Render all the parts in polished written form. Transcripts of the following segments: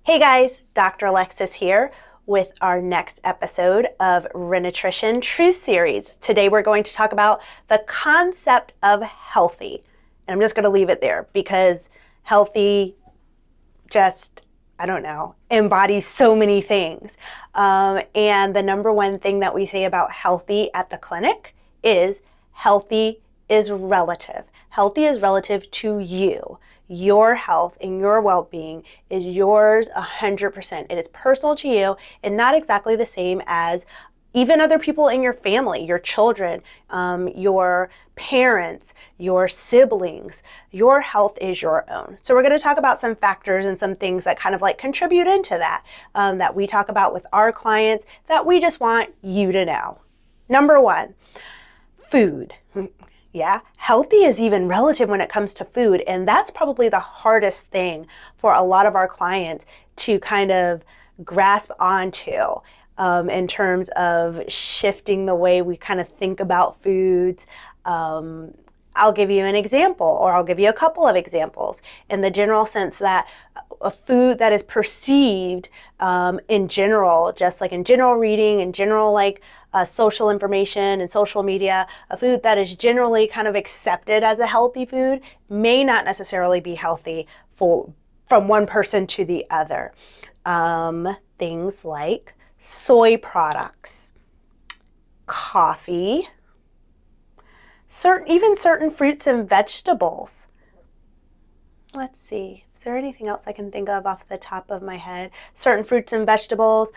Hey guys, Dr. Alexis here with our next episode of Renatrition Truth Series. Today we're going to talk about the concept of healthy. And I'm just going to leave it there because healthy just, I don't know, embodies so many things. And the number one thing that we say about healthy at the clinic is healthy is relative. Healthy is relative to you. Your health and your well-being is yours 100%. It is personal to you and not exactly the same as even other people in your family, your children, your parents, your siblings. Your health is your own. So we're going to talk about some factors and some things that kind of like contribute into that, that we talk about with our clients that we just want you to know. Number one, food. Yeah, healthy is even relative when it comes to food, and that's probably the hardest thing for a lot of our clients to kind of grasp onto in terms of shifting the way we kind of think about foods. I'll give you an example, or I'll give you a couple of examples in the general sense that a food that is perceived in general, just like in general reading, in general like social information and social media, a food that is generally kind of accepted as a healthy food may not necessarily be healthy from one person to the other. Things like soy products, coffee, even certain fruits and vegetables. Let's see, is there anything else I can think of off the top of my head? Certain fruits and vegetables,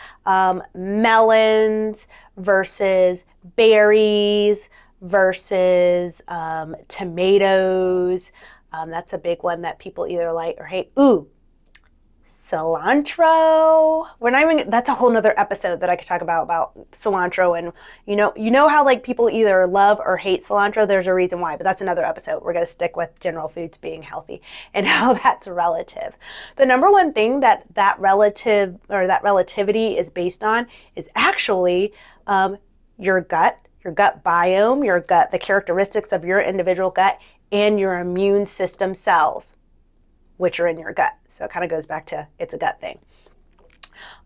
melons versus berries versus tomatoes. That's a big one that people either like or hate. Ooh, cilantro. That's a whole nother episode that I could talk about cilantro. And you know how like people either love or hate cilantro. There's a reason why, but that's another episode. We're going to stick with general foods being healthy and how that's relative. The number one thing that relativity is based on is actually your gut biome, the characteristics of your individual gut, and your immune system cells, which are in your gut. So it kind of goes back to it's a gut thing.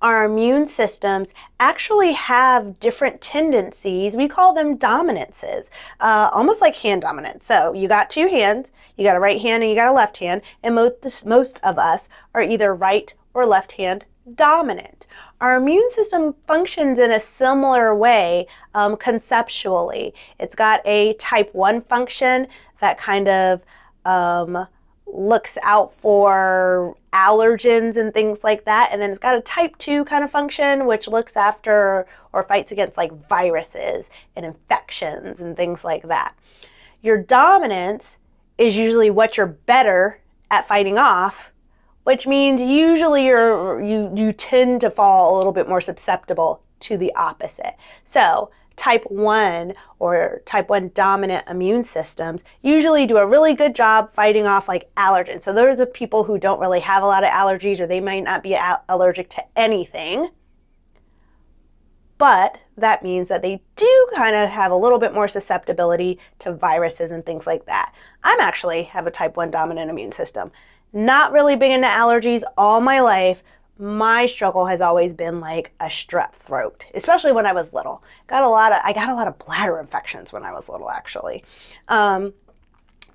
Our immune systems actually have different tendencies. We call them dominances, almost like hand dominance. So you got two hands, you got a right hand and you got a left hand, and most of us are either right or left hand dominant. Our immune system functions in a similar way conceptually. It's got a type 1 function that kind of looks out for allergens and things like that. And then it's got a type 2 kind of function, which looks after or fights against like viruses and infections and things like that. Your dominance is usually what you're better at fighting off, which means usually you tend to fall a little bit more susceptible to the opposite. So type 1 or type 1 dominant immune systems usually do a really good job fighting off like allergens. So those are people who don't really have a lot of allergies, or they might not be allergic to anything. But that means that they do kind of have a little bit more susceptibility to viruses and things like that. I'm actually have a type 1 dominant immune system. Not really big into allergies all my life. My struggle has always been like a strep throat, especially when I was little. I got a lot of bladder infections when I was little, actually. The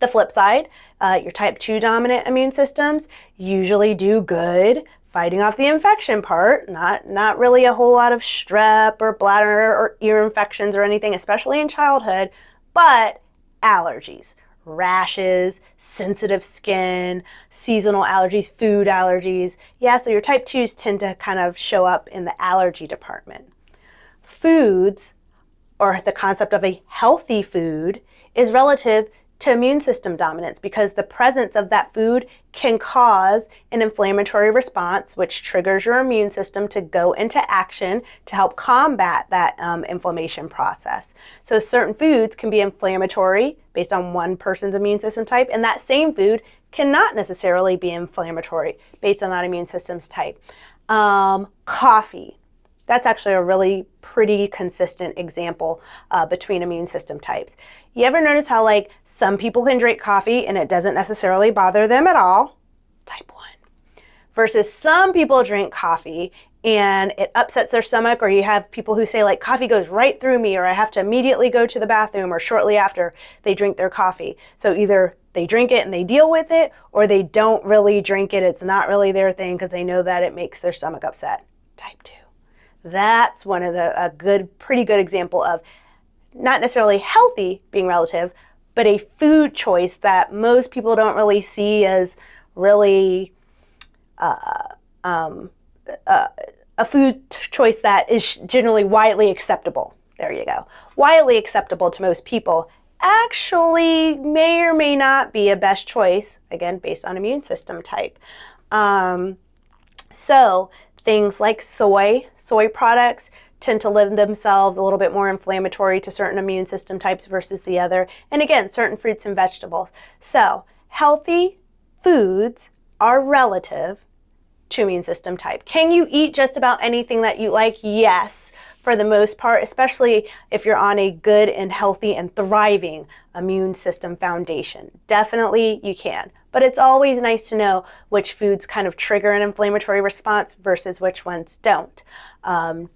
flip side, your type 2 dominant immune systems usually do good fighting off the infection part, not really a whole lot of strep or bladder or ear infections or anything, especially in childhood, but allergies. Rashes, sensitive skin, seasonal allergies, food allergies. Yeah, so your type 2s tend to kind of show up in the allergy department. Foods, or the concept of a healthy food, is relative to immune system dominance because the presence of that food can cause an inflammatory response, which triggers your immune system to go into action to help combat that inflammation process. So certain foods can be inflammatory based on one person's immune system type, and that same food cannot necessarily be inflammatory based on that immune system's type. Coffee. That's actually a really pretty consistent example between immune system types. You ever notice how like some people can drink coffee and it doesn't necessarily bother them at all? Type 1. versus some people drink coffee and it upsets their stomach, or you have people who say like coffee goes right through me, or I have to immediately go to the bathroom, or shortly after they drink their coffee. So either they drink it and they deal with it, or they don't really drink it. It's not really their thing because they know that it makes their stomach upset. Type 2. That's one of the pretty good example of not necessarily healthy being relative, but a food choice that most people don't really see as really a food choice that is generally widely acceptable. There you go. Widely acceptable to most people actually may or may not be a best choice, again, based on immune system type. So things like soy products tend to lend themselves a little bit more inflammatory to certain immune system types versus the other. And again, certain fruits and vegetables. So healthy foods are relative to immune system type. Can you eat just about anything that you like? Yes, for the most part, especially if you're on a good and healthy and thriving immune system foundation. Definitely you can. But it's always nice to know which foods kind of trigger an inflammatory response versus which ones don't.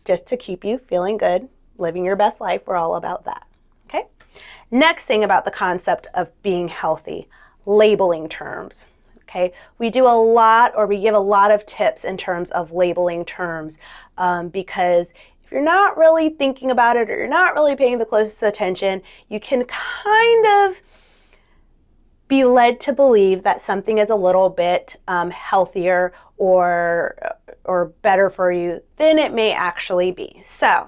Just to keep you feeling good, living your best life. We're all about that. Okay? Next thing about the concept of being healthy, labeling terms. Okay, we do a lot, or we give a lot of tips in terms of labeling terms, because if you're not really thinking about it, or you're not really paying the closest attention, you can kind of be led to believe that something is a little bit healthier or better for you than it may actually be. So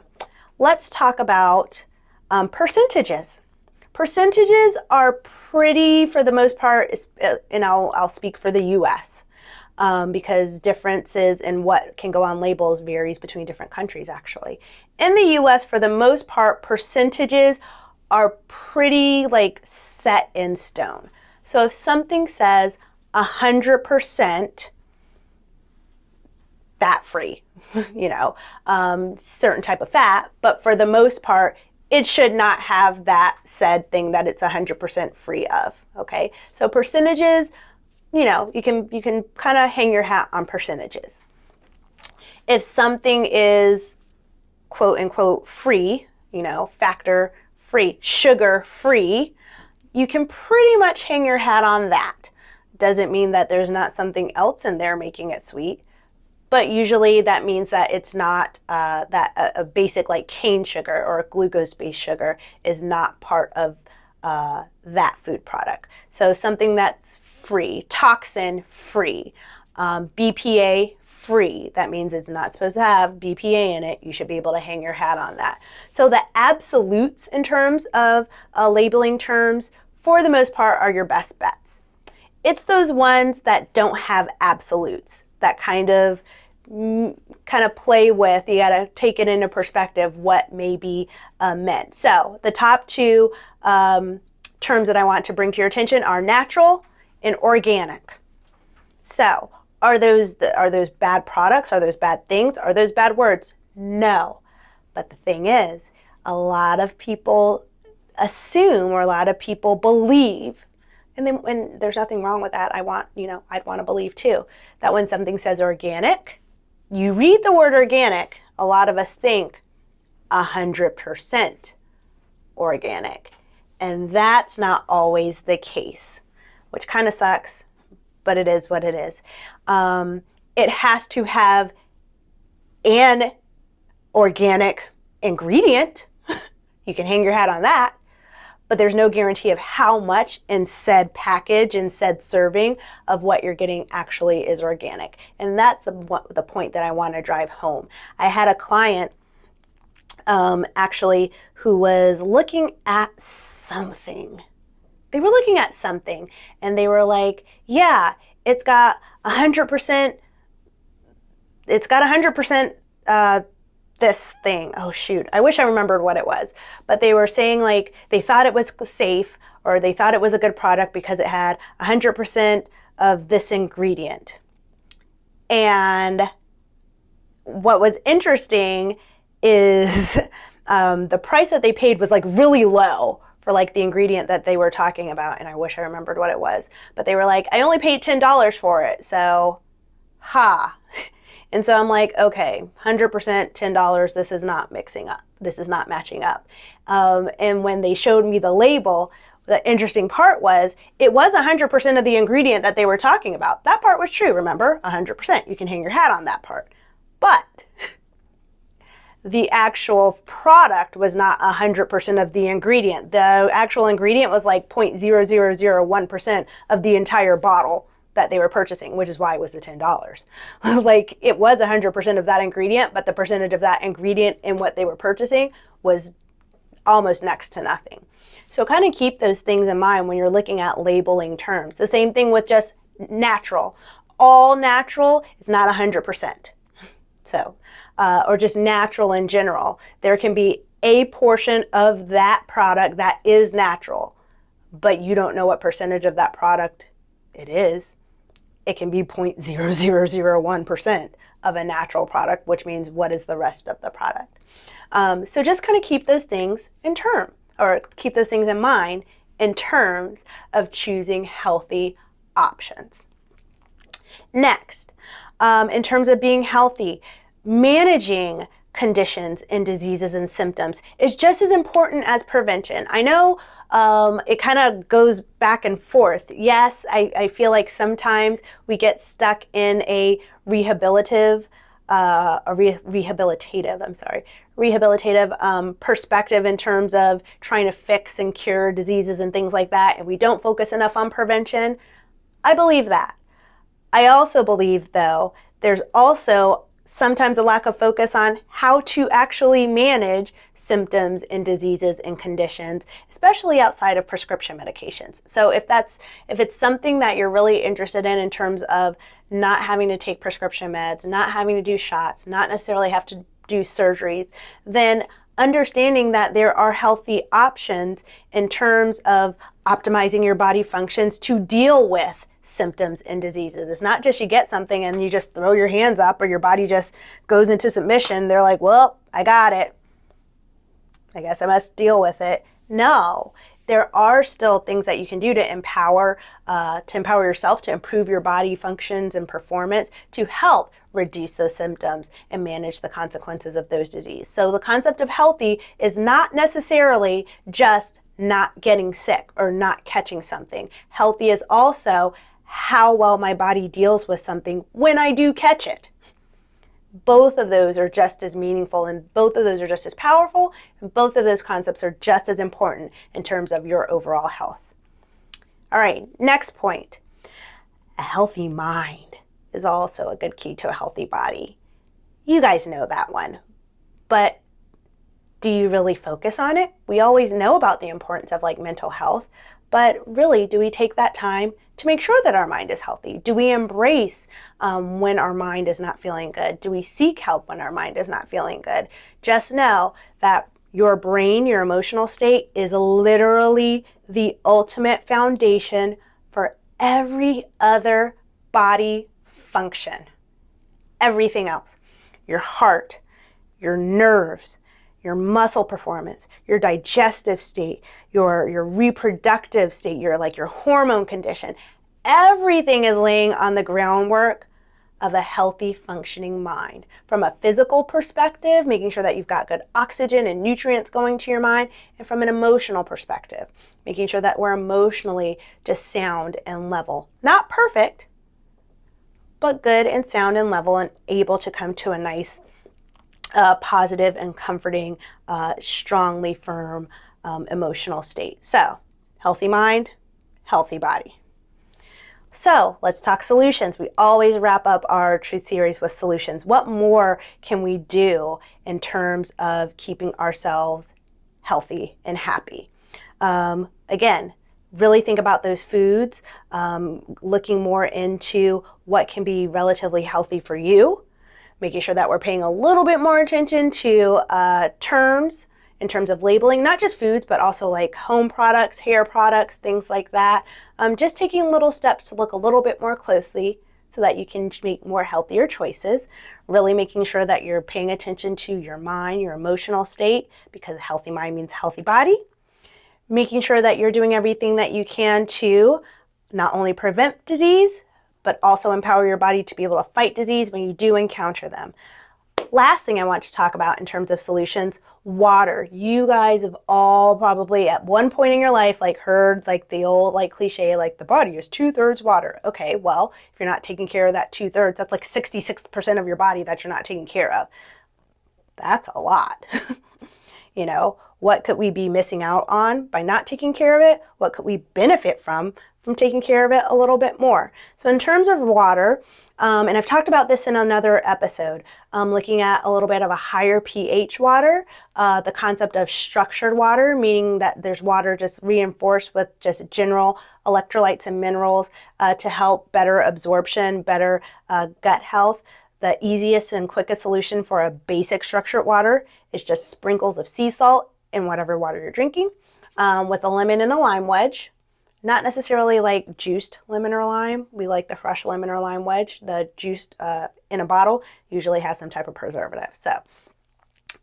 let's talk about percentages. Percentages are pretty, for the most part, and I'll speak for the U.S. Because differences in what can go on labels varies between different countries, actually. In the U.S., for the most part, percentages are pretty like set in stone. So if something says 100% fat-free, certain type of fat, but for the most part, it should not have that said thing that it's 100% free of, okay? So percentages, you can kind of hang your hat on percentages. If something is quote unquote free, factor free, sugar free, you can pretty much hang your hat on that. Doesn't mean that there's not something else in there making it sweet, but usually that means that it's not a basic like cane sugar or a glucose-based sugar is not part of that food product. So something that's free, toxin free, BPA free, that means it's not supposed to have BPA in it. You should be able to hang your hat on that. So the absolutes in terms of labeling terms, for the most part, are your best bets. It's those ones that don't have absolutes, that kind of play with, you got to take it into perspective what may be meant. So the top two terms that I want to bring to your attention are natural and organic. So are those bad products? Are those bad things? Are those bad words? No. But the thing is, a lot of people assume, or a lot of people believe, and then when there's nothing wrong with that, I'd want to believe too, that when something says organic, you read the word organic, a lot of us think 100% organic. And that's not always the case, which kind of sucks, but it is what it is. It has to have an organic ingredient. You can hang your hat on that, but there's no guarantee of how much in said package and said serving of what you're getting actually is organic. And that's the point that I want to drive home. I had a client actually who was looking at something. They were looking at something and they were like, yeah, it's got 100%, this thing. Oh shoot, I wish I remembered what it was. But they were saying like they thought it was safe, or they thought it was a good product because it had 100% of this ingredient. And what was interesting is the price that they paid was like really low for like the ingredient that they were talking about. And I wish I remembered what it was. But they were like, I only paid $10 for it. So Ha. And so I'm like, okay, 100% $10, this is not mixing up. This is not matching up. And when they showed me the label, the interesting part was it was 100% of the ingredient that they were talking about. That part was true, remember? 100%. You can hang your hat on that part. But the actual product was not 100% of the ingredient. The actual ingredient was like 0.0001% of the entire bottle that they were purchasing, which is why it was the $10. Like, it was 100% of that ingredient, but the percentage of that ingredient in what they were purchasing was almost next to nothing. So kind of keep those things in mind when you're looking at labeling terms. The same thing with just natural. All natural is not 100%. So, or just natural in general. There can be a portion of that product that is natural, but you don't know what percentage of that product it is. It can be 0.0001% of a natural product, which means what is the rest of the product. So just kind of keep those things in term, or keep those things in mind in terms of choosing healthy options. Next, in terms of being healthy, managing conditions and diseases and symptoms is just as important as prevention. I know it kind of goes back and forth. Yes, I feel like sometimes we get stuck in a rehabilitative perspective in terms of trying to fix and cure diseases and things like that, and we don't focus enough on prevention. I believe that. I also believe, though, there's also sometimes a lack of focus on how to actually manage symptoms and diseases and conditions, especially outside of prescription medications. So if it's something that you're really interested in terms of not having to take prescription meds, not having to do shots, not necessarily have to do surgeries, then understanding that there are healthy options in terms of optimizing your body functions to deal with symptoms and diseases. It's not just you get something and you just throw your hands up or your body just goes into submission. They're like, well, I got it, I guess I must deal with it. No, there are still things that you can do to empower yourself, to improve your body functions and performance, to help reduce those symptoms and manage the consequences of those diseases. So the concept of healthy is not necessarily just not getting sick or not catching something. Healthy is also how well my body deals with something when I do catch it. Both of those are just as meaningful, and both of those are just as powerful, and both of those concepts are just as important in terms of your overall health. All right, next point. A healthy mind is also a good key to a healthy body. You guys know that one, but do you really focus on it? We always know about the importance of like mental health, but really, do we take that time to make sure that our mind is healthy? Do we embrace when our mind is not feeling good? Do we seek help when our mind is not feeling good? Just know that your brain, your emotional state is literally the ultimate foundation for every other body function. Everything else. Your heart, your nerves, your muscle performance, your digestive state, your reproductive state, your hormone condition. Everything is laying on the groundwork of a healthy functioning mind. From a physical perspective, making sure that you've got good oxygen and nutrients going to your mind, and from an emotional perspective, making sure that we're emotionally just sound and level. Not perfect, but good and sound and level and able to come to a nice positive and comforting, strongly firm emotional state. So, healthy mind, healthy body. So, let's talk solutions. We always wrap up our Truth series with solutions. What more can we do in terms of keeping ourselves healthy and happy? Again, really think about those foods, looking more into what can be relatively healthy for you, making sure that we're paying a little bit more attention to terms in terms of labeling, not just foods, but also like home products, hair products, things like that. Just taking little steps to look a little bit more closely so that you can make more healthier choices. Really making sure that you're paying attention to your mind, your emotional state, because a healthy mind means healthy body. Making sure that you're doing everything that you can to not only prevent disease, but also empower your body to be able to fight disease when you do encounter them. Last thing I want to talk about in terms of solutions, water. You guys have all probably at one point in your life heard the old cliche, the body is 2/3 water. Okay, well, if you're not taking care of that 2/3, that's 66% of your body that you're not taking care of. That's a lot. What could we be missing out on by not taking care of it? What could we benefit from taking care of it a little bit more? So in terms of water, and I've talked about this in another episode, looking at a little bit of a higher pH water, the concept of structured water, meaning that there's water just reinforced with just general electrolytes and minerals to help better absorption, better gut health. The easiest and quickest solution for a basic structured water is just sprinkles of sea salt in whatever water you're drinking, with a lemon and a lime wedge. Not necessarily juiced lemon or lime. We like the fresh lemon or lime wedge. The juiced in a bottle usually has some type of preservative. So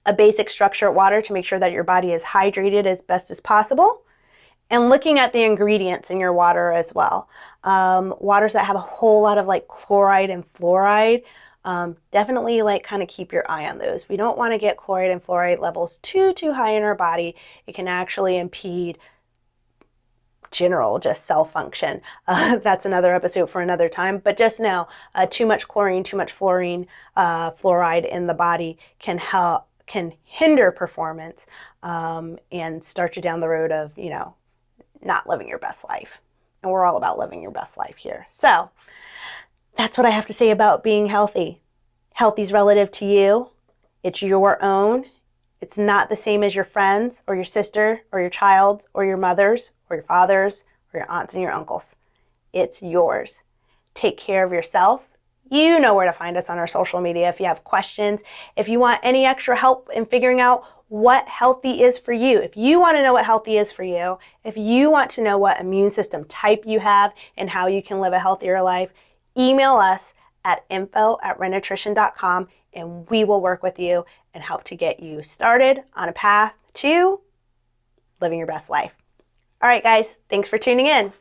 a basic structured water to make sure that your body is hydrated as best as possible. And looking at the ingredients in your water as well. Waters that have a whole lot of chloride and fluoride, definitely kind of keep your eye on those. We don't want to get chloride and fluoride levels too high in our body. It can actually impede general just cell function. That's another episode for another time, but just know too much chlorine, too much fluorine, fluoride in the body can hinder performance and start you down the road of not living your best life. And we're all about living your best life here. So that's what I have to say about being healthy. Healthy's relative to you. It's your own. It's not the same as your friends or your sister or your child's or your mother's or your father's or your aunts and your uncles. It's yours. Take care of yourself. You know where to find us on our social media if you have questions. If you want any extra help in figuring out what healthy is for you, if you want to know what healthy is for you, if you want to know what immune system type you have and how you can live a healthier life, email us at info@renatrition.com and we will work with you and help to get you started on a path to living your best life. All right, guys, thanks for tuning in.